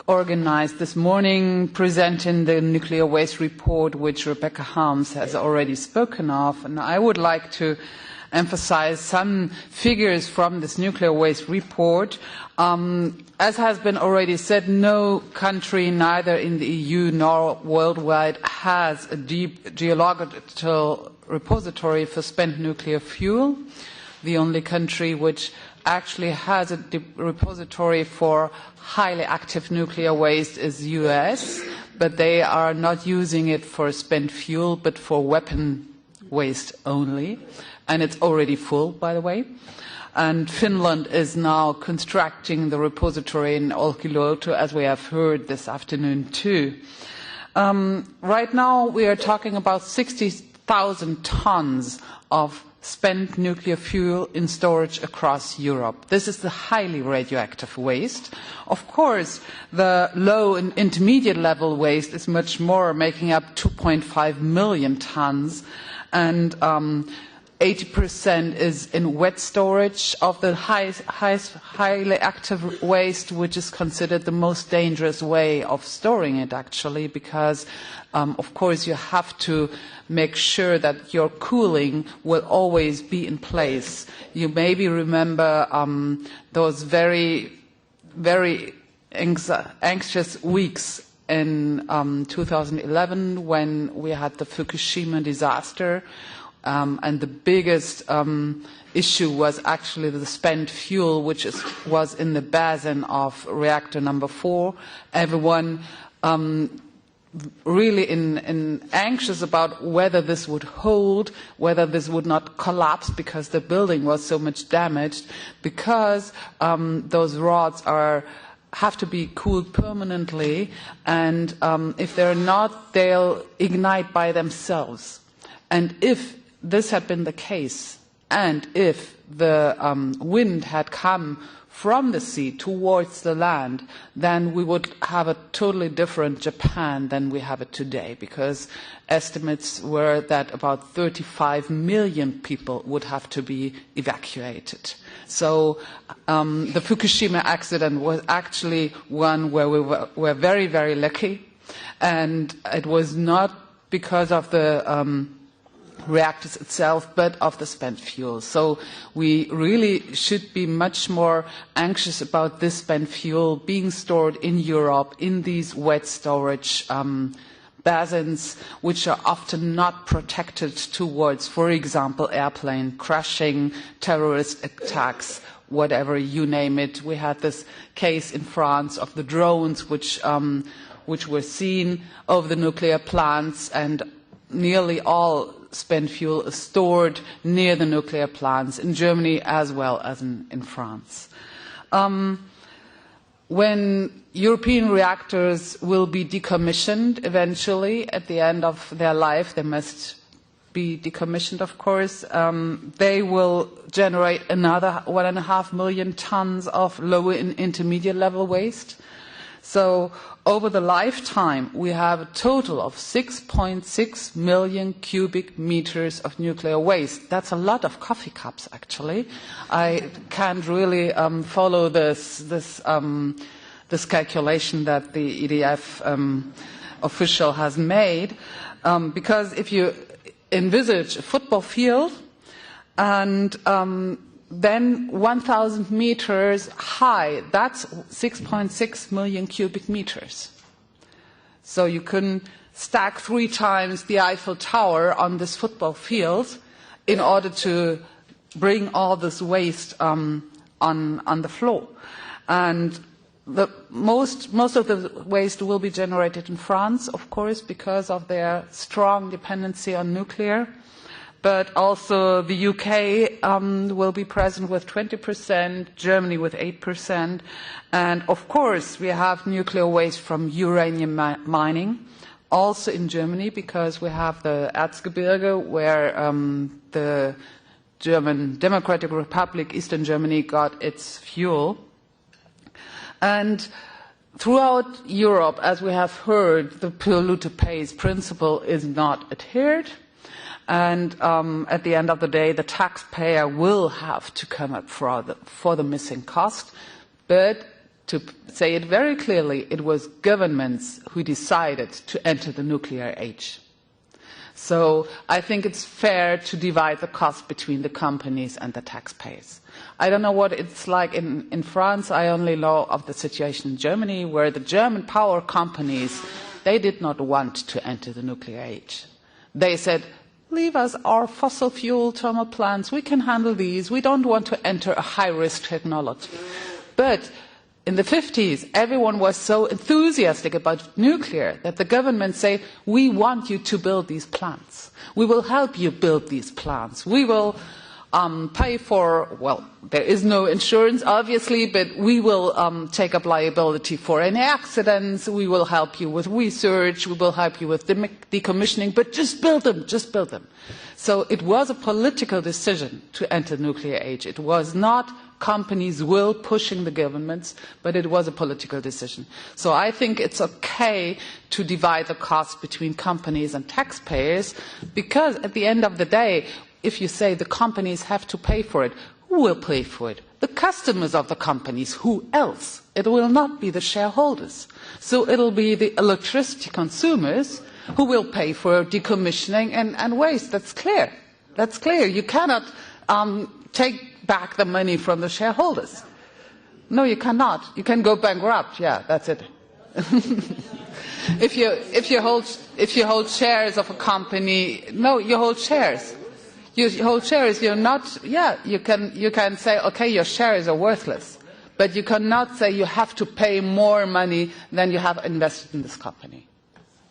organized this morning, presenting the nuclear waste report, which Rebecca Harms has already spoken of. And I would like to emphasize some figures from this nuclear waste report. As has been already said, no country, neither in the EU nor worldwide, has a deep geological repository for spent nuclear fuel. The only country which actually has a repository for highly active nuclear waste is the US, but they are not using it for spent fuel, but for weapon waste only. And it's already full, by the way. And Finland is now constructing the repository in Olkiluoto, as we have heard this afternoon too. Right now we are talking about 60,000 tons of spent nuclear fuel in storage across Europe. This is the highly radioactive waste. Of course, the low and intermediate level waste is much more, making up 2.5 million tons, and 80% is in wet storage of the highly active waste, which is considered the most dangerous way of storing it, actually, because, of course, you have to make sure that your cooling will always be in place. You maybe remember those very, very anxious weeks in 2011 when we had the Fukushima disaster. And the biggest issue was actually the spent fuel, which was in the basin of reactor number 4. Everyone really anxious about whether this would hold, whether this would not collapse because the building was so much damaged, because those rods have to be cooled permanently, and if they're not, they'll ignite by themselves. And if this had been the case, and if the wind had come from the sea towards the land, then we would have a totally different Japan than we have it today, because estimates were that about 35 million people would have to be evacuated. So the Fukushima accident was actually one where we were very, very lucky, and it was not because of the reactors itself, but of the spent fuel. So we really should be much more anxious about this spent fuel being stored in Europe in these wet storage basins, which are often not protected towards, for example, airplane crashing, terrorist attacks, whatever, you name it. We had this case in France of the drones which were seen over the nuclear plants, and nearly all spent fuel is stored near the nuclear plants in Germany as well as in France. When European reactors will be decommissioned eventually at the end of their life, they must be decommissioned, of course, they will generate another 1.5 million tons of low and intermediate level waste. So over the lifetime, we have a total of 6.6 million cubic meters of nuclear waste. That's a lot of coffee cups, actually. I can't really follow this calculation that the EDF official has made, because if you envisage a football field and then 1,000 meters high, that's 6.6 million cubic meters. So you can stack 3 times the Eiffel Tower on this football field in order to bring all this waste on the floor. And most of the waste will be generated in France, of course, because of their strong dependency on nuclear. But also the UK will be present with 20%, Germany with 8%. And of course, we have nuclear waste from uranium mining, also in Germany, because we have the Erzgebirge, where the German Democratic Republic, Eastern Germany, got its fuel. And throughout Europe, as we have heard, the polluter pays principle is not adhered. And at the end of the day, the taxpayer will have to come up for the missing cost. But to say it very clearly, it was governments who decided to enter the nuclear age. So I think it's fair to divide the cost between the companies and the taxpayers. I don't know what it's like in France. I only know of the situation in Germany, where the German power companies, they did not want to enter the nuclear age. They said, leave us our fossil fuel thermal plants, we can handle these, we don't want to enter a high-risk technology. But in the 50s, everyone was so enthusiastic about nuclear that the government say, we want you to build these plants. We will help you build these plants. We will pay for, well, there is no insurance, obviously, but we will take up liability for any accidents. We will help you with research. We will help you with decommissioning, but just build them, just build them. So it was a political decision to enter the nuclear age. It was not companies' will pushing the governments, but it was a political decision. So I think it's okay to divide the cost between companies and taxpayers, because at the end of the day, if you say the companies have to pay for it, who will pay for it? The customers of the companies. Who else? It will not be the shareholders. So it'll be the electricity consumers who will pay for decommissioning and waste. That's clear. That's clear. You cannot take back the money from the shareholders. No, you cannot. You can go bankrupt. Yeah, that's it. If you hold shares of a company, no, you hold shares. You hold shares, you're not, yeah, you can say, okay, your shares are worthless, but you cannot say you have to pay more money than you have invested in this company.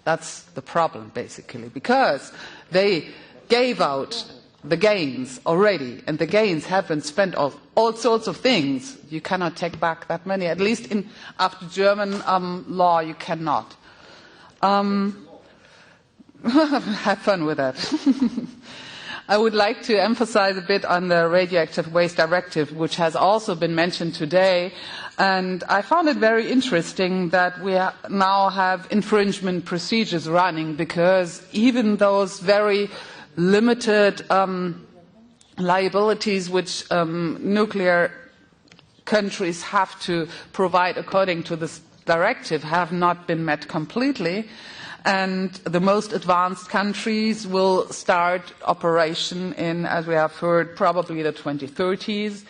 That's the problem, basically, because they gave out the gains already, and the gains have been spent on all sorts of things. You cannot take back that money, at least after German law, you cannot. Have fun with that. I would like to emphasize a bit on the Radioactive Waste Directive, which has also been mentioned today. And I found it very interesting that we now have infringement procedures running, because even those very limited liabilities which nuclear countries have to provide according to this directive have not been met completely. And the most advanced countries will start operation in, as we have heard, probably the 2030s.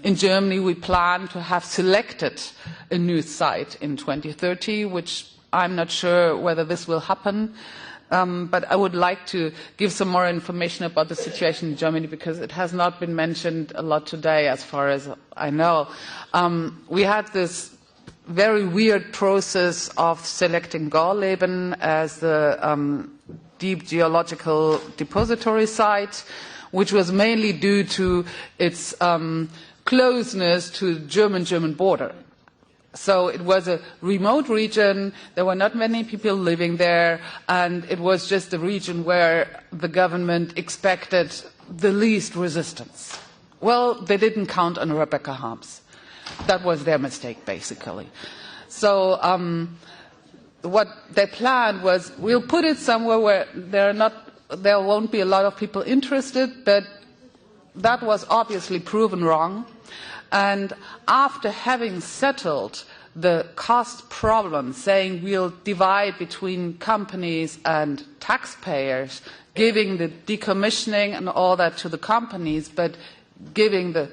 In Germany, we plan to have selected a new site in 2030, which I'm not sure whether this will happen. But I would like to give some more information about the situation in Germany, because it has not been mentioned a lot today, as far as I know. We had this very weird process of selecting Gorleben as the deep geological depository site, which was mainly due to its closeness to the German border. So it was a remote region, there were not many people living there, and it was just a region where the government expected the least resistance. Well, they didn't count on Rebecca Harms. That was their mistake, basically. So what they planned was, we'll put it somewhere where there won't be a lot of people interested, but that was obviously proven wrong. And after having settled the cost problem, saying we'll divide between companies and taxpayers, giving the decommissioning and all that to the companies, but giving the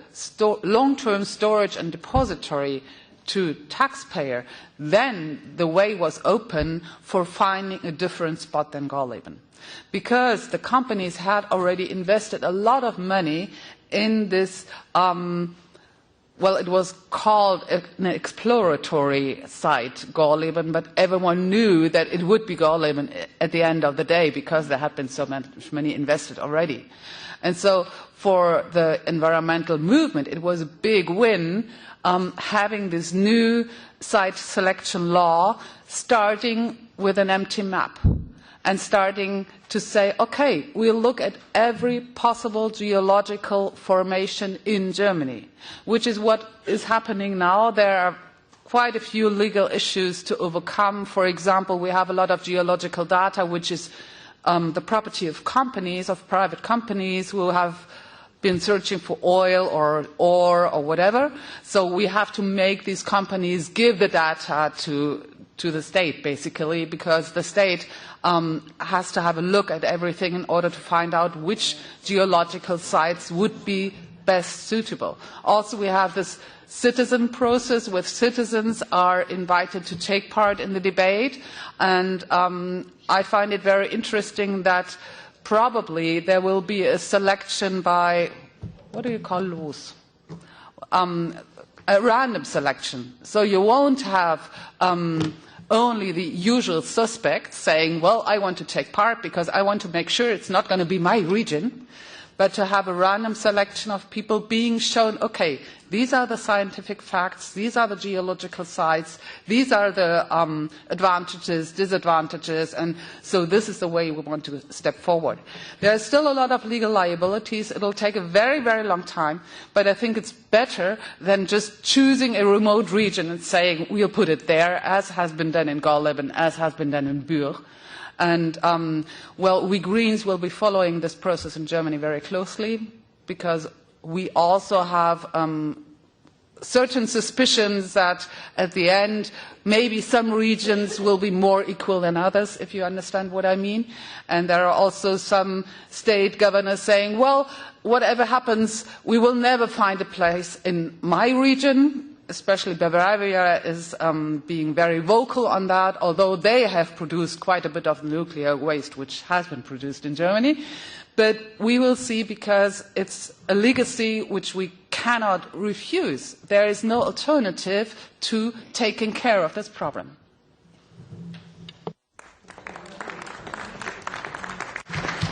long-term storage and depository to taxpayer, then the way was open for finding a different spot than Gorleben. Because the companies had already invested a lot of money in this, well, it was called an exploratory site, Gorleben, but everyone knew that it would be Gorleben at the end of the day, because there had been so much money invested already. And so for the environmental movement, it was a big win having this new site selection law, starting with an empty map and starting to say, okay, we'll look at every possible geological formation in Germany, which is what is happening now. There are quite a few legal issues to overcome. For example, we have a lot of geological data which is the property of companies, of private companies, who have been searching for oil or ore or whatever. So we have to make these companies give the data to the state, basically, because the state has to have a look at everything in order to find out which geological sites would be best suitable. Also, we have this citizen process where citizens are invited to take part in the debate, and I find it very interesting that probably there will be a selection by, what do you call los? A random selection. So you won't have only the usual suspects saying, well, I want to take part because I want to make sure it's not going to be my region, but to have a random selection of people being shown, okay, these are the scientific facts, these are the geological sites, these are the advantages, disadvantages, and so this is the way we want to step forward. There are still a lot of legal liabilities. It will take a very, very long time, but I think it's better than just choosing a remote region and saying, we'll put it there, as has been done in Gorleb and as has been done in Bure. And, well, we Greens will be following this process in Germany very closely because we also have certain suspicions that at the end maybe some regions will be more equal than others, if you understand what I mean. And there are also some state governors saying, well, whatever happens, we will never find a place in my region. Especially Bavaria is being very vocal on that, although they have produced quite a bit of nuclear waste which has been produced in Germany. But we will see, because it's a legacy which we cannot refuse. There is no alternative to taking care of this problem.